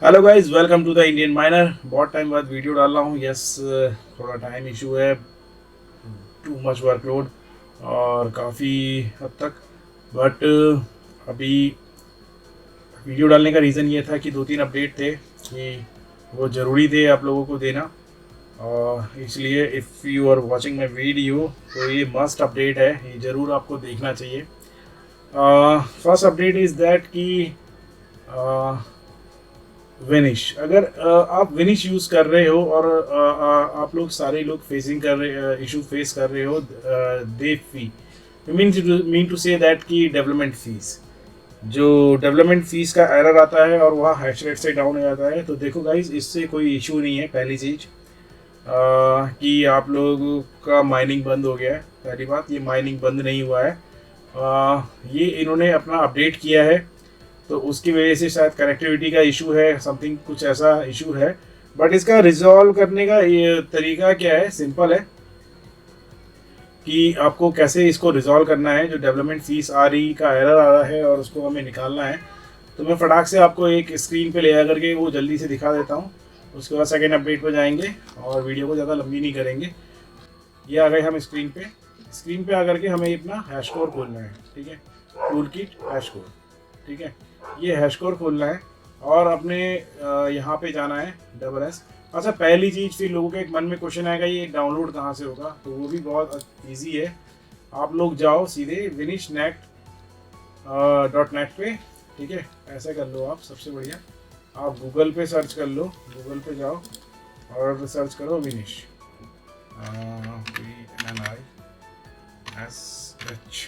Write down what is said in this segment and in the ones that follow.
Hello guys, welcome to the Indian miner. बहुत time बाद video डाल रहा हूँ। यस, थोड़ा टाइम इशू है, टू मच वर्कलोड और काफ़ी हद तक। बट अभी वीडियो डालने का रीज़न ये था कि दो तीन अपडेट थे कि वो ज़रूरी थे आप लोगों को देना, और इसलिए if you are watching my video तो ये मस्ट अपडेट है, ये ज़रूर आपको देखना चाहिए। फर्स्ट अपडेट इज़ दैट कि विनिश, अगर आप विनिश यूज़ कर रहे हो और आप लोग सारे लोग फेसिंग कर रहे इशू फेस कर रहे हो, दे फी मीन टू से दैट कि डेवलपमेंट फीस, जो डेवलपमेंट फीस का एरर आता है और वह हैश रेट से डाउन हो जाता है। तो देखो गाइज, इससे कोई इशू नहीं है। पहली चीज़ कि आप लोगों का माइनिंग बंद हो गया है। पहली बात, ये माइनिंग बंद नहीं हुआ है। ये इन्होंने अपना अपडेट किया है, तो उसकी वजह से शायद कनेक्टिविटी का इशू है, समथिंग कुछ ऐसा इशू है। बट इसका रिजॉल्व करने का ये तरीका क्या है, सिंपल है कि आपको कैसे इसको रिजॉल्व करना है। जो डेवलपमेंट फीस आ रही का एरर आ रहा है और उसको हमें निकालना है, तो मैं फटाक से आपको एक स्क्रीन पे ले आ करके वो जल्दी से दिखा देता हूँ। उसके बाद सेकेंड अपडेट पर जाएंगे और वीडियो को ज़्यादा लंबी नहीं करेंगे। ये आ गए हम स्क्रीन पे आकर के हमें अपना हैश कोड खोलना है। ठीक है, टूल किट हैश कोड। ठीक है, ये हैश कोड खोलना है और अपने यहाँ पे जाना है SS। अच्छा, पहली चीज़, फिर लोगों के एक मन में क्वेश्चन आएगा ये डाउनलोड कहाँ से होगा, तो वो भी बहुत ईजी है। आप लोग जाओ सीधे vinishnet.net पे। ठीक है, ऐसा कर लो आप, सबसे बढ़िया आप गूगल पे सर्च कर लो। गूगल पे जाओ और सर्च करो विनिश, VNISH,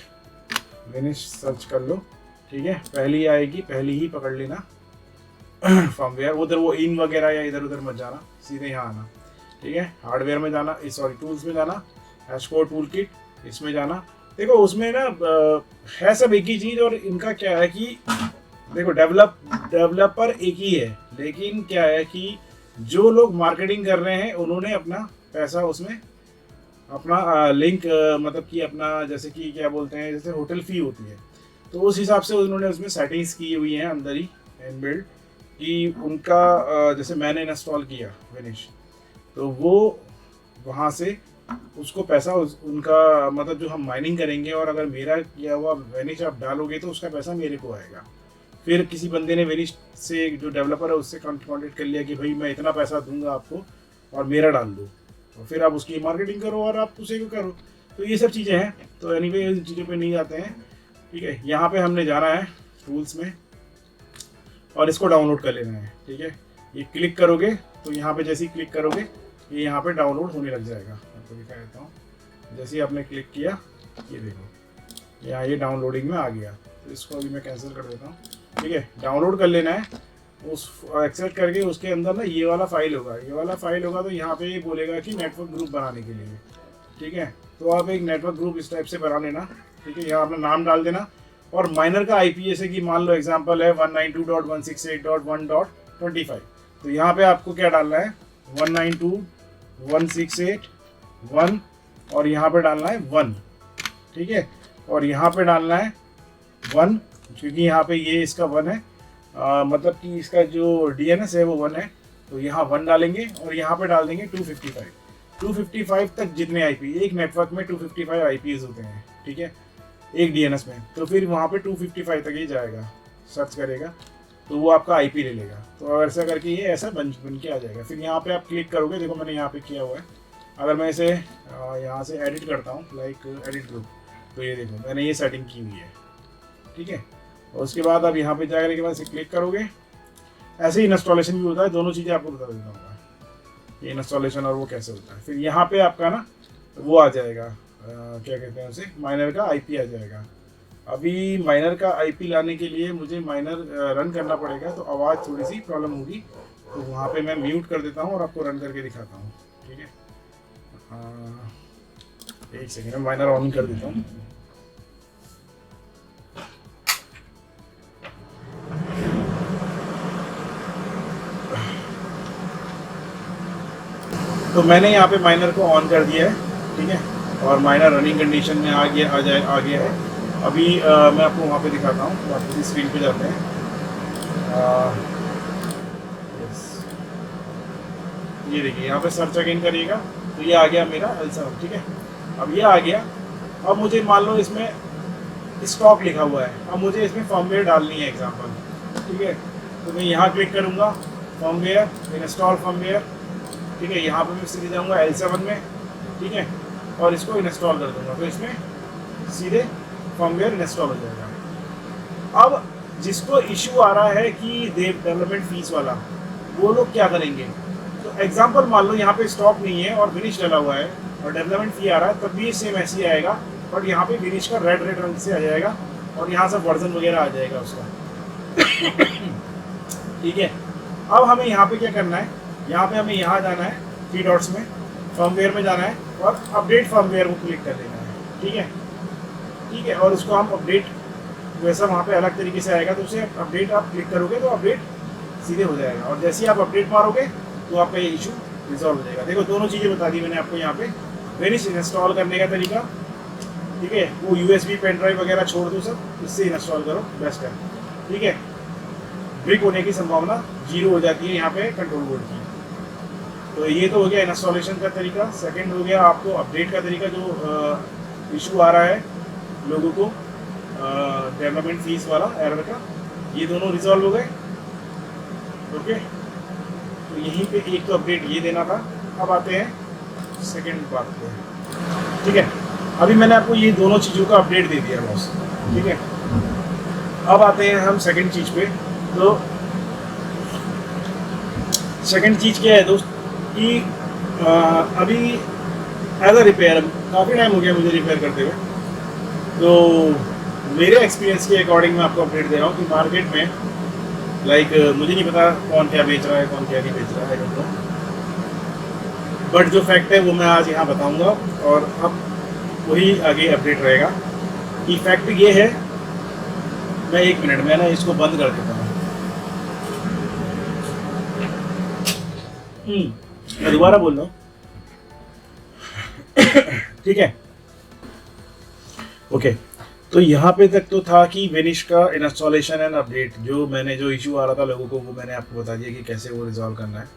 विनिश सर्च कर लो। ठीक है, पहली आएगी, पहली ही पकड़ लेना। फर्मवेयर, उधर वो इन वगैरह या इधर उधर मत जाना, सीधे यहाँ आना। ठीक है, हार्डवेयर में जाना, सॉरी टूल्स में जाना, हैशकोड टूल किट, इसमें जाना। देखो उसमें ना है सब एक ही चीज़, और इनका क्या है कि देखो डेवलपर एक ही है, लेकिन क्या है कि जो लोग मार्केटिंग कर रहे हैं उन्होंने अपना पैसा उसमें, अपना लिंक, मतलब कि अपना, जैसे कि क्या बोलते हैं, जैसे होटल फी होती है, तो उस हिसाब से उन्होंने उसमें सेटिंग्स की हुई हैं अंदर ही इनबिल्ट, कि उनका जैसे मैंने इंस्टॉल किया विनिश, तो वो वहाँ से उसको पैसा उनका, मतलब जो हम माइनिंग करेंगे और अगर मेरा किया हुआ विनिश आप डालोगे तो उसका पैसा मेरे को आएगा। फिर किसी बंदे ने विनिश से, जो डेवलपर है, उससे कॉन्टेक्ट कर लिया कि भाई मैं इतना पैसा दूंगा आपको और मेरा डाल दो, तो फिर आप उसकी मार्केटिंग करो और आप उसे करो। तो ये सब चीज़ें हैं। तो एनीवे इन चीज़ों पे नहीं जाते हैं। ठीक है, यहाँ पे हमने जाना है टूल्स में और इसको डाउनलोड कर लेना है। ठीक है, ये क्लिक करोगे तो यहाँ पे जैसे ही क्लिक करोगे ये यहाँ पे डाउनलोड होने लग जाएगा। आपको दिखा देता हूँ, जैसे ही आपने क्लिक किया ये देखो यहाँ ये डाउनलोडिंग में आ गया। तो इसको अभी मैं कैंसिल कर देता हूँ। ठीक है, डाउनलोड कर लेना है, उस एक्सेप्ट करके उसके अंदर ना ये वाला फाइल होगा, तो यहाँ पे ये बोलेगा कि नेटवर्क ग्रुप बनाने के लिए। ठीक है, तो आप एक नेटवर्क ग्रुप इस टाइप से बना लेना। ठीक है, यहाँ अपना नाम डाल देना और माइनर का IP जैसे कि मान लो एग्जांपल है 192.168.1.25, तो यहाँ पे आपको क्या डालना है 192.168.1 और यहाँ पे डालना है 1। ठीक है, और यहाँ पे डालना है 1, क्योंकि यहाँ पे ये इसका 1 है, मतलब कि इसका जो DNS है वो 1 है, तो यहाँ 1 डालेंगे और यहाँ पे डाल देंगे 255 तक जितने IP, एक नेटवर्क में 255 IPs होते हैं। ठीक है, एक DNS में, तो फिर वहाँ पे 255 तक ही जाएगा, सर्च करेगा तो वो आपका IP ले लेगा। तो ऐसा करके ये ऐसा बन के आ जाएगा। फिर यहाँ पे आप क्लिक करोगे, देखो मैंने यहाँ पे किया हुआ है। अगर मैं इसे यहाँ से एडिट करता हूँ, लाइक एडिट ग्रुप, तो ये देखो मैंने ये सेटिंग की हुई है। ठीक है, और उसके बाद आप यहाँ पे जाकर के बाद इसे क्लिक करोगे। ऐसे ही इंस्टॉलेशन भी होता है, दोनों चीज़ें आपको बता देता हूँ, ये इंस्टॉलेशन और वो कैसे होता है। फिर यहाँ पे आपका ना वो आ जाएगा, क्या कहते हैं उसे, माइनर का IP आ जाएगा। अभी माइनर का IP लाने के लिए मुझे माइनर रन करना पड़ेगा, तो आवाज़ थोड़ी सी प्रॉब्लम होगी, तो वहाँ पे मैं म्यूट कर देता हूँ और आपको रन करके दिखाता हूँ। ठीक है, एक सेकेंड, मैं माइनर ऑन कर देता हूँ। तो मैंने यहाँ पे माइनर को ऑन कर दिया है। ठीक है, और माइनर रनिंग कंडीशन में आ गया है। अभी मैं आपको वहाँ पे दिखाता हूँ। वापस स्क्रीन पे जाते हैं। ये देखिए यहाँ पे सर्च अगेन करिएगा तो ये आ गया मेरा L7, ठीक है। अब ये आ गया। अब मुझे मान लो इसमें स्टॉक लिखा हुआ है, अब मुझे इसमें फर्मवेयर डालनी है एग्जाम्पल, ठीक है। तो मैं यहाँ क्लिक करूँगा फर्मवेयर, इंस्टॉल फर्मवेयर, ठीक है। यहाँ पे मैं सीधे जाऊँगा L7 में, ठीक है, और इसको इंस्टॉल कर दूँगा तो इसमें सीधे फर्मवेयर इंस्टॉल हो जाएगा। अब जिसको इशू आ रहा है कि डेवलपमेंट फीस वाला, वो लोग क्या करेंगे, तो एग्जांपल मान लो यहाँ पे स्टॉक नहीं है और विनिश डला हुआ है और डेवलपमेंट फी आ रहा है, तब भी सेम ऐसे ही आएगा, बट यहाँ पे विनिश का रेड रंग से आ जाएगा और यहाँ से वर्जन वगैरह आ जाएगा उसका। ठीक है। अब हमें यहाँ पे क्या करना है, यहाँ पे हमें यहाँ जाना है, 3 डॉट्स में फर्मवेयर में जाना है और अपडेट फर्मवेयर को क्लिक कर देना है, ठीक है, ठीक है। और उसको हम अपडेट, वैसा वहाँ पे अलग तरीके से आएगा, तो उसे अपडेट आप क्लिक करोगे तो अपडेट सीधे हो जाएगा, और जैसे ही आप अपडेट मारोगे तो आपका ये इशू रिजॉल्व हो जाएगा। देखो दोनों चीज़ें बता दी मैंने आपको यहाँ पे, वेनिश इंस्टॉल करने का तरीका, ठीक है, वो USB पेन ड्राइव वगैरह छोड़ दो सब, इससे इंस्टॉल करो, बेस्ट है, ठीक है। ब्रिक होने की संभावना 0 हो जाती है यहाँ पे कंट्रोल बोर्ड की। तो ये तो हो गया इंस्टॉलेशन का तरीका। सेकंड हो गया आपको अपडेट का तरीका, जो इशू आ रहा है लोगों को डेवलपमेंट फीस वाला एरर का, ये दोनों रिजॉल्व हो गए, ओके। तो यहीं पे एक तो अपडेट ये देना था। अब आते हैं सेकंड बात पे, ठीक है। अभी मैंने आपको ये दोनों चीज़ों का अपडेट दे दिया बॉस, ठीक है। अब आते हैं हम सेकंड चीज़ पे। तो सेकंड चीज़ क्या है दोस्त कि अभी एज अ रिपेयर, काफ़ी टाइम हो गया मुझे रिपेयर करते हुए, तो मेरे एक्सपीरियंस के अकॉर्डिंग मैं आपको अपडेट दे रहा हूँ कि मार्केट में मुझे नहीं पता कौन क्या बेच रहा है, कौन क्या नहीं बेच रहा है, तो बट जो फैक्ट है वो मैं आज यहाँ बताऊँगा, और अब वही आगे अपडेट रहेगा कि फैक्ट ये है। मैं 1 मिनट में ना इसको बंद कर देता हूँ, मैं दोबारा बोल रहा हूँ, ठीक है, ओके। तो यहाँ पे तक तो था कि वेनिश का इंस्टॉलेशन एंड अपडेट, जो इशू आ रहा था लोगों को, वो मैंने आपको बता दिया कि कैसे वो रिजॉल्व करना है।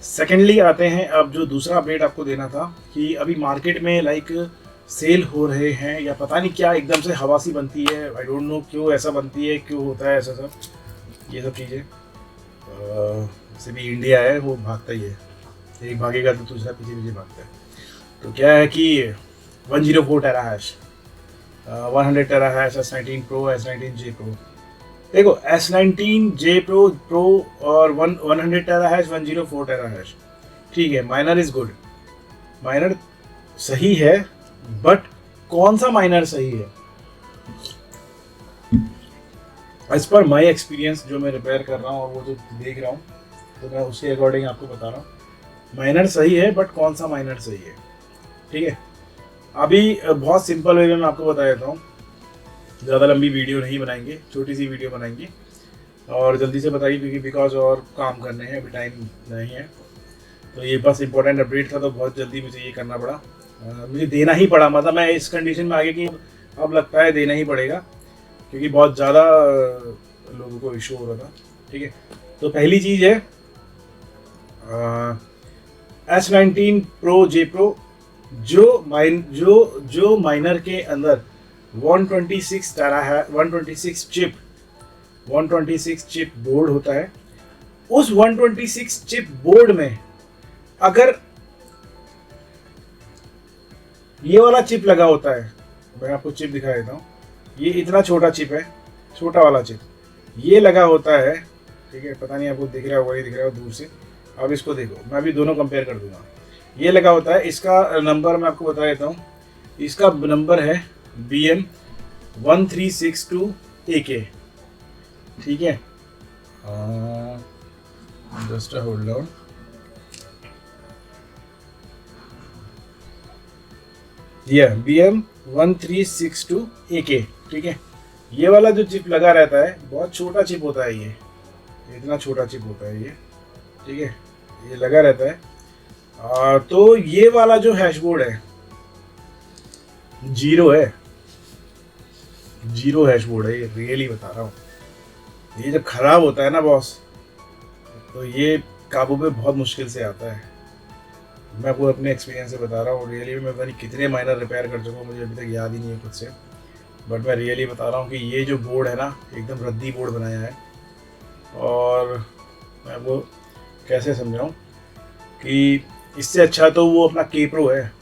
सेकेंडली आते हैं अब जो दूसरा अपडेट आपको देना था कि अभी मार्केट में सेल हो रहे हैं, या पता नहीं क्या एकदम से हवा सी बनती है, आई डोंट नो क्यों ऐसा बनती है, क्यों होता है ऐसा सब, ये सब चीज़ें। जैसे भी इंडिया है वो भागता ही है, एक भागेगा तो दूसरा पीछे पीछे भागता है। तो क्या है कि 104 टेरा हैश, 100 टेरा hash S19 Pro, S19J Pro। देखो S19J Pro और 100 टेरा हैश, 104 टेरा हैश, ठीक है, माइनर इज गुड, माइनर सही है, बट कौन सा माइनर सही है एज पर माई एक्सपीरियंस, जो मैं रिपेयर कर रहा हूँ और वो जो देख रहा हूँ, तो मैं उसके अकॉर्डिंग आपको बता रहा हूँ। माइनर सही है, बट कौन सा माइनर सही है, ठीक है। अभी बहुत सिंपल वे में मैं आपको बता देता हूँ, ज़्यादा लंबी वीडियो नहीं बनाएंगे, छोटी सी वीडियो बनाएंगे, और जल्दी से बताइए क्योंकि बिकॉज और काम करने हैं, अभी टाइम नहीं है। तो ये बस इंपॉर्टेंट अपडेट था, तो बहुत जल्दी मुझे ये करना पड़ा, मुझे देना ही पड़ा, मतलब मैं इस कंडीशन में आ गया कि अब लगता है देना ही पड़ेगा, क्योंकि बहुत ज़्यादा लोगों को इशू हो रहा था, ठीक है। तो पहली चीज़ है S19 Pro J Pro, जो माइनर के अंदर 126 टेरा है, 126 चिप बोर्ड होता है। उस 126 चिप बोर्ड में अगर ये वाला चिप लगा होता है, मैं आपको चिप दिखा देता हूँ, ये इतना छोटा चिप है, छोटा वाला चिप ये लगा होता है, ठीक है, पता नहीं आपको दिख रहा होगा, ये दिख रहा है दूर से। अब इसको देखो, मैं अभी दोनों कंपेयर कर दूंगा। ये लगा होता है, इसका नंबर मैं आपको बता देता हूँ, इसका नंबर है BM1362AK, ठीक है, जस्ट होल्ड ऑन, ये BM1362AK, ठीक है। ये वाला जो चिप लगा रहता है बहुत छोटा चिप होता है, ये इतना छोटा चिप होता है ये, ठीक है, ये लगा रहता है। तो ये वाला जो हैशबोर्ड है जीरो हैशबोर्ड है, ये रियली बता रहा हूँ। ये जब खराब होता है ना बॉस, तो ये काबू पे बहुत मुश्किल से आता है, मैं वो अपने एक्सपीरियंस से बता रहा हूँ, रियली में मैं पता नहीं कितने माइनर रिपेयर कर चुका हूँ, मुझे अभी तक याद ही नहीं है खुद से, बट मैं रियली बता रहा हूँ कि ये जो बोर्ड है ना, एकदम रद्दी बोर्ड बनाया है। और मैं वो कैसे समझाऊँ कि इससे अच्छा तो वो अपना के प्रो है,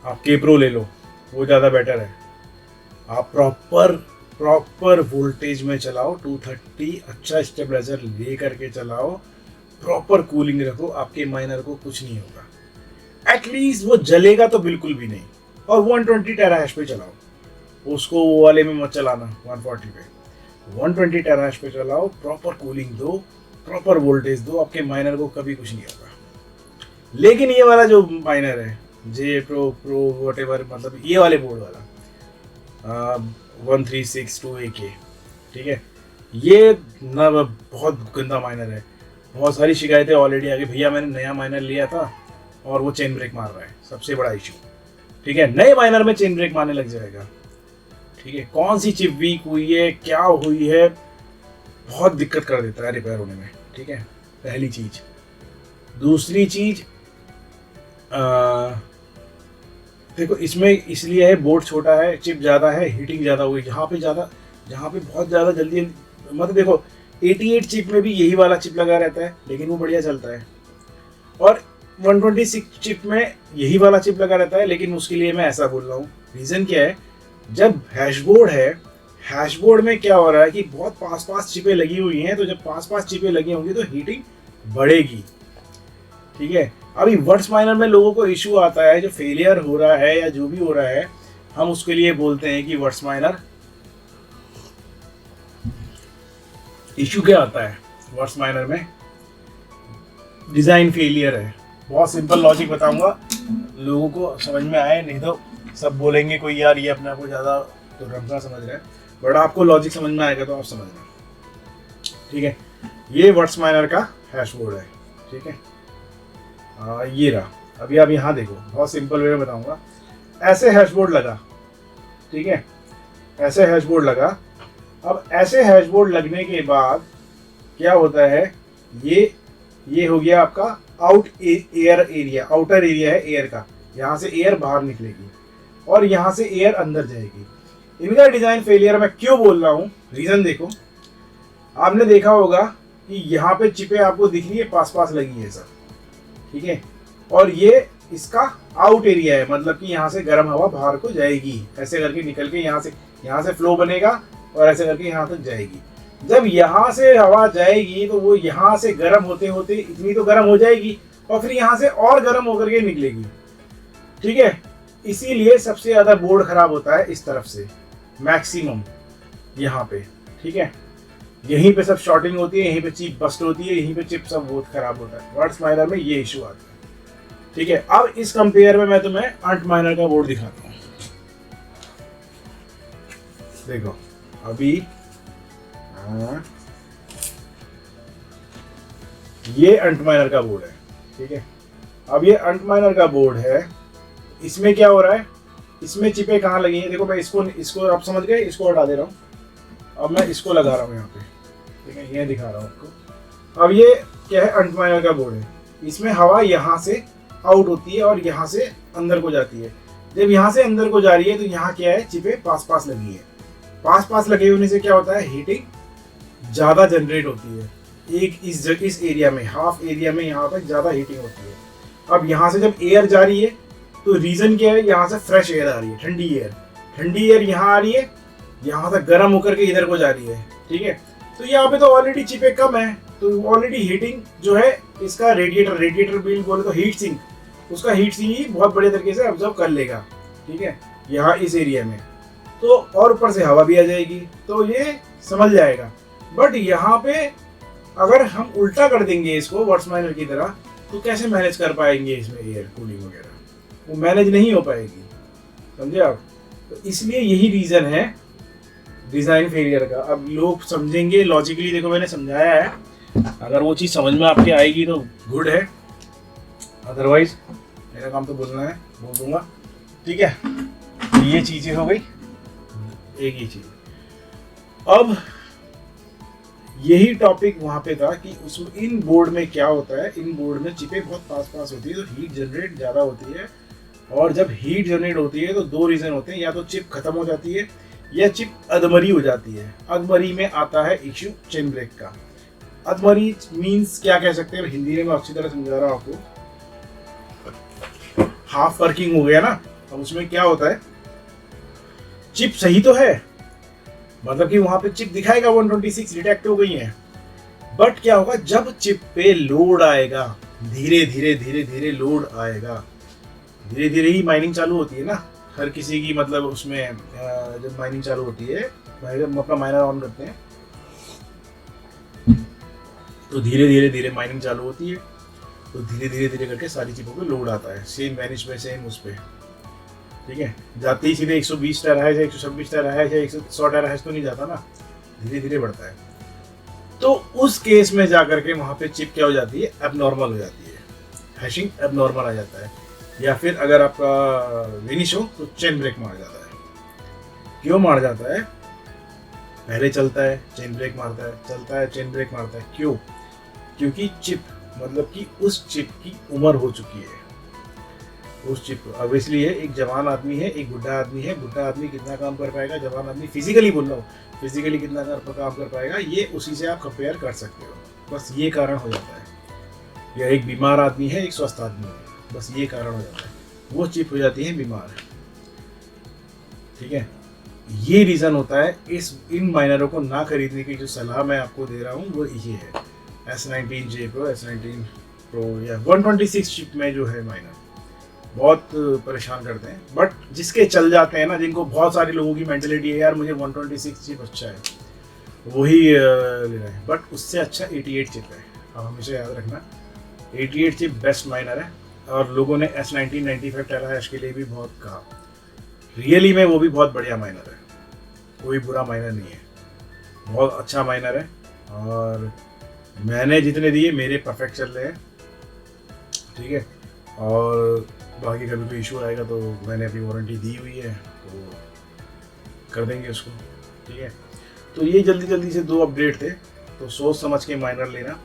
आप के प्रो ले लो, वो ज़्यादा बेटर है। आप प्रॉपर वोल्टेज में चलाओ, 230 अच्छा स्टेबलाइजर ले करके चलाओ, प्रॉपर कूलिंग रखो, आपके माइनर को कुछ नहीं होगा, एटलीस्ट वो जलेगा तो बिल्कुल भी नहीं। और 120 टेराहैश पे चलाओ, उसको वो वाले में मत चलाना 140 पे, 120 टेराहैश पे चलाओ, प्रॉपर कूलिंग दो, प्रॉपर वोल्टेज दो, आपके माइनर को कभी कुछ नहीं होगा। लेकिन ये वाला जो माइनर है जे प्रो प्रो वट एवर, मतलब ये वाले बोर्ड वाला 1362AK, ठीक है, ये ना बहुत गंदा माइनर है। बहुत सारी शिकायतें ऑलरेडी आ गई, भैया मैंने नया माइनर लिया था और वो चेन ब्रेक मार रहा है, सबसे बड़ा इशू। ठीक है, नए माइनर में चेन ब्रेक मारने लग जाएगा। ठीक है, कौन सी चिप वीक हुई है, क्या हुई है, बहुत दिक्कत कर देता है रिपेयर होने में। ठीक है, पहली चीज। दूसरी चीज, देखो इसमें इसलिए है, बोर्ड छोटा है, चिप ज़्यादा है, हीटिंग ज़्यादा हुई, जहाँ पे बहुत ज़्यादा जल्दी, मतलब देखो 88 चिप में भी यही वाला चिप लगा रहता है, लेकिन वो बढ़िया चलता है। और 126 चिप में यही वाला चिप लगा रहता है, लेकिन उसके लिए मैं ऐसा बोल रहा हूँ, रीज़न क्या है, जब हैशबोर्ड है, हैशबोर्ड में क्या हो रहा है कि बहुत पास चिपें लगी हुई हैं, तो जब पास चिपें लगी होंगी तो हीटिंग बढ़ेगी। ठीक है, अभी वर्ड्स माइनर में लोगों को इशू आता है, जो फेलियर हो रहा है या जो भी हो रहा है, हम उसके लिए बोलते हैं कि वर्ड्स माइनर इशू क्या आता है, वर्ड्स माइनर में डिजाइन फेलियर है। बहुत सिंपल लॉजिक बताऊंगा, लोगों को समझ में आए, नहीं तो सब बोलेंगे कोई यार ये अपने आप को ज्यादा तो रंगा समझ रहा है, बट आपको लॉजिक समझ में आएगा तो आप समझना। ठीक है, ये वर्ड्स माइनर का हैशबोर्ड है। ठीक है, ये रहा। अभी आप यहाँ देखो, बहुत सिंपल वे में बताऊंगा, ऐसे हैशबोर्ड लगा। ठीक है, ऐसे हैशबोर्ड लगा। अब ऐसे हैशबोर्ड लगने के बाद क्या होता है, ये हो गया आपका एयर एरिया, आउटर एरिया है एयर का, यहाँ से एयर बाहर निकलेगी और यहाँ से एयर अंदर जाएगी। इनका डिजाइन फेलियर मैं क्यों बोल रहा हूँ, रीजन देखो, आपने देखा होगा कि यहाँ पे चिपें आपको दिख रही है, पास लगी है सब। ठीक है, और ये इसका आउट एरिया है, मतलब कि यहाँ से गर्म हवा बाहर को जाएगी, ऐसे करके निकल के यहाँ से फ्लो बनेगा और ऐसे करके यहाँ तक जाएगी। जब यहाँ से हवा जाएगी तो वो यहाँ से गर्म होते होते इतनी तो गर्म हो जाएगी और फिर यहाँ से और गर्म होकर के निकलेगी। ठीक है, इसीलिए सबसे ज्यादा बोर्ड खराब होता है इस तरफ से, मैक्सिमम यहाँ पे। ठीक है, यहीं पे सब शॉर्टिंग होती है, यहीं पे चिप बस्ट होती है, यहीं पे चिप सब बहुत खराब होता है। वर्ड्स माइनर में ये इशू आता है। ठीक है, अब इस कंपेयर में मैं तुम्हें अंट माइनर का बोर्ड दिखाता हूँ। देखो अभी ये अंट माइनर का बोर्ड है। ठीक है, अब ये अंट माइनर का बोर्ड है, इसमें क्या हो रहा है, इसमें चिपें कहाँ लगी हैं, देखो मैं इसको आप समझ गए, इसको हटा दे रहा हूँ, अब मैं इसको लगा रहा हूँ यहाँ पे। ठीक है, ये दिखा रहा हूँ आपको। अब ये क्या है, अंट माइनर का बोर्ड है, इसमें हवा यहाँ से आउट होती है और यहाँ से अंदर को जाती है। जब यहाँ से अंदर को जा रही है तो यहाँ क्या है, चिपें पास लगी है। पास लगे होने से क्या होता है, हीटिंग ज्यादा जनरेट होती है। एक इस एरिया में, हाफ एरिया में यहाँ तक ज्यादा हीटिंग होती है। अब यहाँ से जब एयर जा रही है तो रीजन क्या है, यहाँ से फ्रेश एयर आ रही है, ठंडी एयर यहाँ आ रही है, यहाँ तक गर्म होकर के इधर को जा रही है। ठीक है, तो यहाँ पे तो ऑलरेडी चिपें कम है, तो ऑलरेडी हीटिंग जो है इसका रेडिएटर बिल बोले तो हीट सिंक, उसका हीट सिंक ही बहुत बड़े तरीके से ऑब्जर्व कर लेगा। ठीक है, यहाँ इस एरिया में तो, और ऊपर से हवा भी आ जाएगी तो ये समझ जाएगा। बट यहाँ पे अगर हम उल्टा कर देंगे इसको वर्ड्स माइनर की तरह, तो कैसे मैनेज कर पाएंगे इसमें एयर कूलिंग वगैरह, वो मैनेज नहीं हो पाएगी, समझे आप। तो इसलिए यही रीजन है डिजाइन फेलियर का। अब लोग समझेंगे लॉजिकली, देखो मैंने समझाया है, अगर वो चीज़ समझ में आपके आएगी तो गुड है, अदरवाइज मेरा काम तो बोलना है, बोल दूंगा। ठीक है, तो ये चीज़ें हो गई, एक ही चीज़। अब यही टॉपिक वहाँ पे था कि उसमें इन बोर्ड में क्या होता है, इन बोर्ड में चिपें बहुत पास होती है तो हीट जनरेट ज़्यादा होती है, और जब हीट जनरेट होती है तो दो रीज़न होते हैं, या तो चिप खत्म हो जाती है या चिप अधमरी हो जाती है। अधमरी में आता है इश्यू चेन ब्रेक का। अधमरी मीन्स क्या कह सकते हैं, हिंदी में मैं अच्छी तरह समझा रहा हूँ आपको। हाफ वर्किंग हो गया ना, अब उसमें क्या होता है, चिप सही तो है, मतलब कि वहां पे चिप दिखाएगा 126 डिटेक्ट हो गई है, बट क्या होगा जब चिप पे लोड आएगा, धीरे धीरे लोड आएगा, धीरे धीरे ही माइनिंग चालू होती है ना हर किसी की, मतलब उसमें जब माइनिंग चालू होती है, जब अपना माइनर ऑन करते हैं तो धीरे धीरे माइनिंग चालू होती है, तो धीरे धीरे करके सारी चिपों पे लोड आता है, सेम वैनिश पे सेम उस पे, ठीक है। जाते ही सीधे 120 टेराहर्ट्ज़ या 126 टेराहर्ट्ज़ या 100 टेराहर्ट्ज़ तो नहीं जाता ना, धीरे धीरे बढ़ता है। तो उस केस में जाकर के वहां पे चिप क्या हो जाती है, एबनॉर्मल हो जाती है, हैशिंग एबनॉर्मल आ जाता है, या फिर अगर आपका विनिश हो तो चेन ब्रेक मार जाता है। क्यों मार जाता है, पहले चलता है चेन ब्रेक मारता है, चलता है चेन ब्रेक मारता है, क्यों, क्योंकि चिप मतलब कि उस चिप की उम्र हो चुकी है। उस चिप ऑब्वियसली है, एक जवान आदमी है, एक बुढ़ा आदमी है, बुढ़ा आदमी कितना काम कर पाएगा, जवान आदमी फिजिकली बोल रहा हूँ, फिजिकली कितना काम कर पाएगा, ये उसी से आप कंपेयर कर सकते हो, बस ये कारण हो जाता है। या एक बीमार आदमी है, एक स्वस्थ आदमी है, बस ये कारण हो जाता है, वो चिप हो जाती है बीमार, ठीक है। ये रीज़न होता है इन माइनरों को ना खरीदने की जो सलाह मैं आपको दे रहा हूँ वो ये है। S19J Pro, S19 Pro या 126 चिप में जो है माइनर बहुत परेशान करते हैं, बट जिसके चल जाते हैं ना, जिनको बहुत सारे लोगों की मेंटेलिटी है यार मुझे 126 चिप अच्छा है वही ले रहे हैं, बट उससे अच्छा 88 चिप है। आप हमेशा याद रखना 88 चिप बेस्ट माइनर है, और लोगों ने S19 95 टेराहर्ट्ज़ के लिए भी बहुत कहा, रियली में वो भी बहुत बढ़िया माइनर है, कोई बुरा माइनर नहीं है, बहुत अच्छा माइनर है, और मैंने जितने दिए मेरे परफेक्ट चल रहे हैं, ठीक है। और बाकी कभी कोई इशू आएगा तो मैंने अपनी वारंटी दी हुई है तो कर देंगे उसको, ठीक है। तो ये जल्दी से 2 अपडेट थे, तो सोच समझ के माइनर लेना।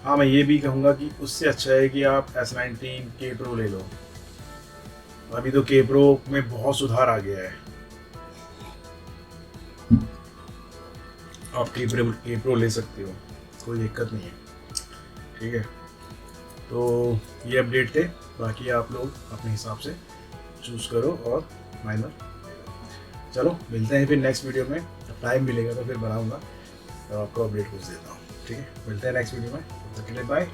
हाँ मैं ये भी कहूँगा कि उससे अच्छा है कि आप S19K Pro ले लो, अभी तो K Pro में बहुत सुधार आ गया है, आप K Pro ले सकते हो, कोई दिक्कत नहीं है, ठीक है। तो ये अपडेट थे, बाकी आप लोग अपने हिसाब से चूज़ करो और माइनर ले लो। चलो मिलते हैं फिर नेक्स्ट वीडियो में, जब टाइम मिलेगा तो फिर बनाऊंगा तो आपको अपडेट कुछ देता हूँ, ठीक है। मिलते हैं नेक्स्ट वीडियो में, तब तक के लिए बाय।